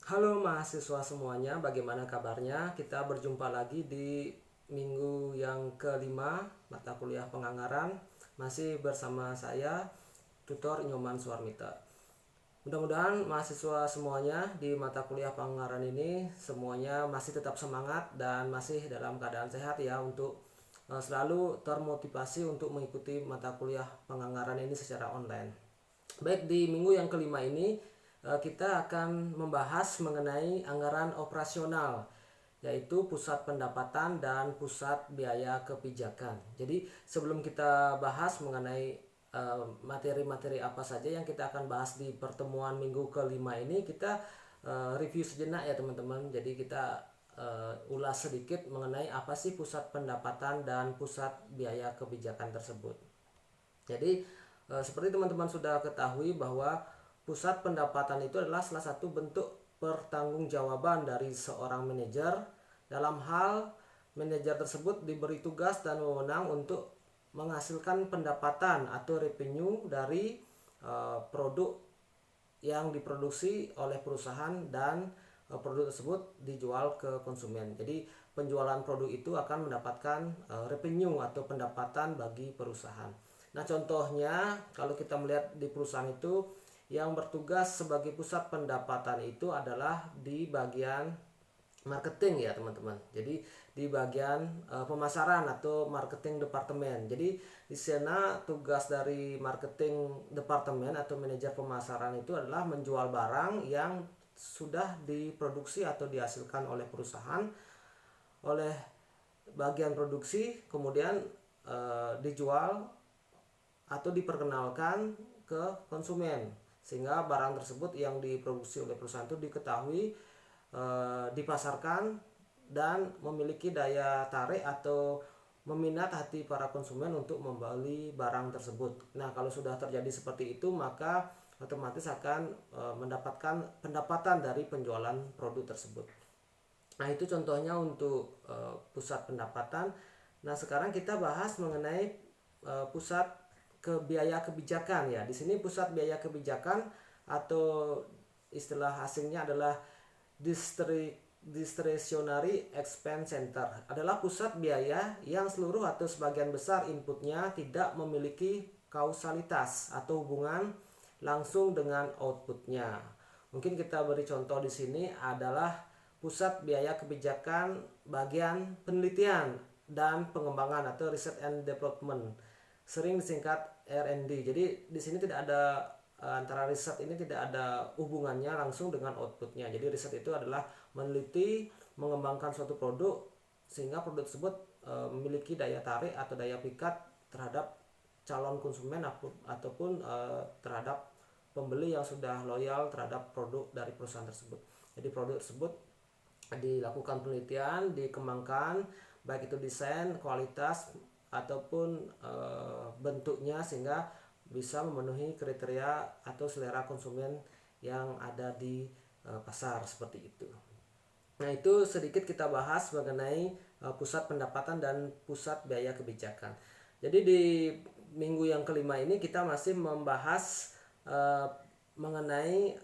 Halo mahasiswa semuanya, bagaimana kabarnya? Kita berjumpa lagi di minggu yang kelima mata kuliah penganggaran. Masih bersama saya, Tutor Nyoman Suarmita. Mudah-mudahan mahasiswa semuanya di mata kuliah penganggaran ini semuanya masih tetap semangat dan masih dalam keadaan sehat ya untuk selalu termotivasi untuk mengikuti mata kuliah penganggaran ini secara online. Baik, di minggu yang kelima ini kita akan membahas mengenai anggaran operasional, yaitu pusat pendapatan dan pusat biaya kebijakan. Jadi sebelum kita bahas mengenai materi-materi apa saja yang kita akan bahas di pertemuan minggu kelima ini, kita review sejenak ya teman-teman. Jadi kita ulas sedikit mengenai apa sih pusat pendapatan dan pusat biaya kebijakan tersebut. Jadi seperti teman-teman sudah ketahui bahwa pusat pendapatan itu adalah salah satu bentuk pertanggungjawaban dari seorang manajer dalam hal manajer tersebut diberi tugas dan wewenang untuk menghasilkan pendapatan atau revenue dari produk yang diproduksi oleh perusahaan dan produk tersebut dijual ke konsumen. Jadi penjualan produk itu akan mendapatkan revenue atau pendapatan bagi perusahaan. Nah, contohnya kalau kita melihat di perusahaan itu yang bertugas sebagai pusat pendapatan itu adalah di bagian marketing ya teman-teman. Jadi di bagian pemasaran atau marketing departemen. Jadi di sana tugas dari marketing departemen atau manajer pemasaran itu adalah menjual barang yang sudah diproduksi atau dihasilkan oleh perusahaan, oleh bagian produksi, kemudian dijual atau diperkenalkan ke konsumen, sehingga barang tersebut yang diproduksi oleh perusahaan itu diketahui, dipasarkan dan memiliki daya tarik atau meminat hati para konsumen untuk membeli barang tersebut. Nah, kalau sudah terjadi seperti itu, maka otomatis akan mendapatkan pendapatan dari penjualan produk tersebut. Nah, itu contohnya untuk pusat pendapatan. Nah, sekarang kita bahas mengenai pusat biaya kebijakan ya. Di sini pusat biaya kebijakan atau istilah asingnya adalah discretionary expense center, adalah pusat biaya yang seluruh atau sebagian besar inputnya tidak memiliki kausalitas atau hubungan langsung dengan outputnya. Mungkin kita beri contoh di sini adalah pusat biaya kebijakan bagian penelitian dan pengembangan atau research and development, sering disingkat R&D. Jadi di sini tidak ada antara riset ini tidak ada hubungannya langsung dengan outputnya. Jadi riset itu adalah meneliti, mengembangkan suatu produk sehingga produk tersebut memiliki daya tarik atau daya pikat terhadap calon konsumen ataupun terhadap pembeli yang sudah loyal terhadap produk dari perusahaan tersebut. Jadi produk tersebut dilakukan penelitian, dikembangkan, baik itu desain, kualitas ataupun bentuknya, sehingga bisa memenuhi kriteria atau selera konsumen yang ada di pasar seperti itu. Nah, itu sedikit kita bahas mengenai pusat pendapatan dan pusat biaya kebijakan. Jadi di minggu yang kelima ini kita masih membahas mengenai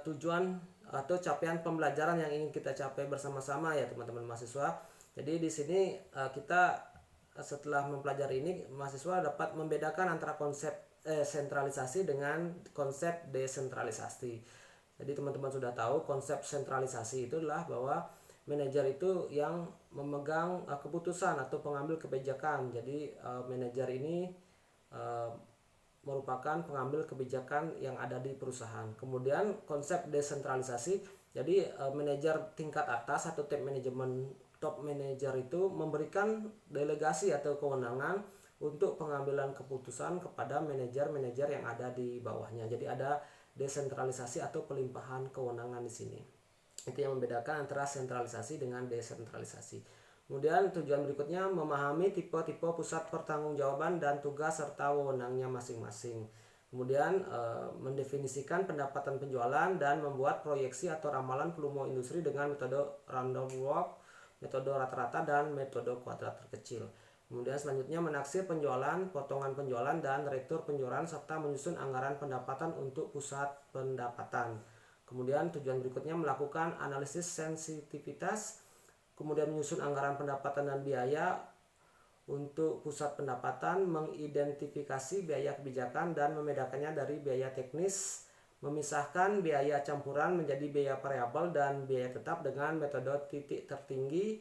tujuan atau capaian pembelajaran yang ingin kita capai bersama-sama ya teman-teman mahasiswa. Jadi di sini kita setelah mempelajari ini, mahasiswa dapat membedakan antara konsep sentralisasi dengan konsep desentralisasi. Jadi teman-teman sudah tahu konsep sentralisasi itu adalah bahwa manajer itu yang memegang keputusan atau pengambil kebijakan. Jadi manajer ini merupakan pengambil kebijakan yang ada di perusahaan. Kemudian konsep desentralisasi, jadi manajer tingkat atas atau top manager itu memberikan delegasi atau kewenangan untuk pengambilan keputusan kepada manajer-manajer yang ada di bawahnya. Jadi ada desentralisasi atau pelimpahan kewenangan di sini. Itu yang membedakan antara sentralisasi dengan desentralisasi. Kemudian tujuan berikutnya memahami tipe-tipe pusat pertanggungjawaban dan tugas serta wewenangnya masing-masing. Kemudian mendefinisikan pendapatan penjualan dan membuat proyeksi atau ramalan volume industri dengan metode random walk, metode rata-rata dan metode kuadrat terkecil. Kemudian selanjutnya menaksir penjualan, potongan penjualan dan rektur penjualan serta menyusun anggaran pendapatan untuk pusat pendapatan. Kemudian tujuan berikutnya melakukan analisis sensitivitas, kemudian menyusun anggaran pendapatan dan biaya untuk pusat pendapatan, mengidentifikasi biaya kebijakan dan membedakannya dari biaya teknis, memisahkan biaya campuran menjadi biaya variabel dan biaya tetap dengan metode titik tertinggi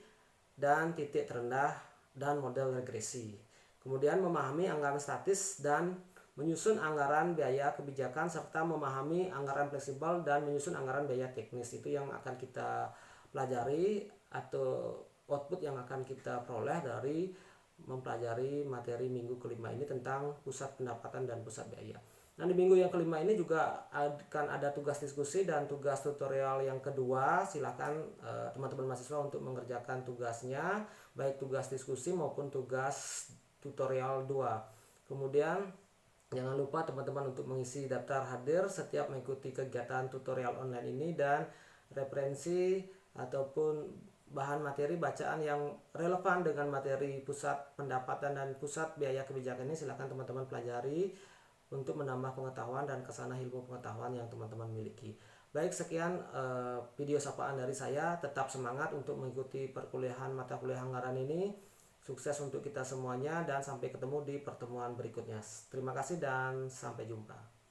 dan titik terendah dan model regresi. Kemudian memahami anggaran statis dan menyusun anggaran biaya kebijakan serta memahami anggaran fleksibel dan menyusun anggaran biaya teknis. Itu yang akan kita pelajari atau output yang akan kita peroleh dari mempelajari materi minggu kelima ini tentang pusat pendapatan dan pusat biaya. Nah, di minggu yang kelima ini juga akan ada tugas diskusi dan tugas tutorial yang kedua. Silakan teman-teman mahasiswa untuk mengerjakan tugasnya, baik tugas diskusi maupun tugas tutorial 2. Kemudian jangan lupa teman-teman untuk mengisi daftar hadir setiap mengikuti kegiatan tutorial online ini, dan referensi ataupun bahan materi bacaan yang relevan dengan materi pusat pendapatan dan pusat biaya kebijakan ini silakan teman-teman pelajari untuk menambah pengetahuan dan kesana ilmu pengetahuan yang teman-teman miliki. Baik, sekian video sapaan dari saya. Tetap semangat untuk mengikuti perkuliahan mata kuliah anggaran ini. Sukses untuk kita semuanya dan sampai ketemu di pertemuan berikutnya. Terima kasih dan sampai jumpa.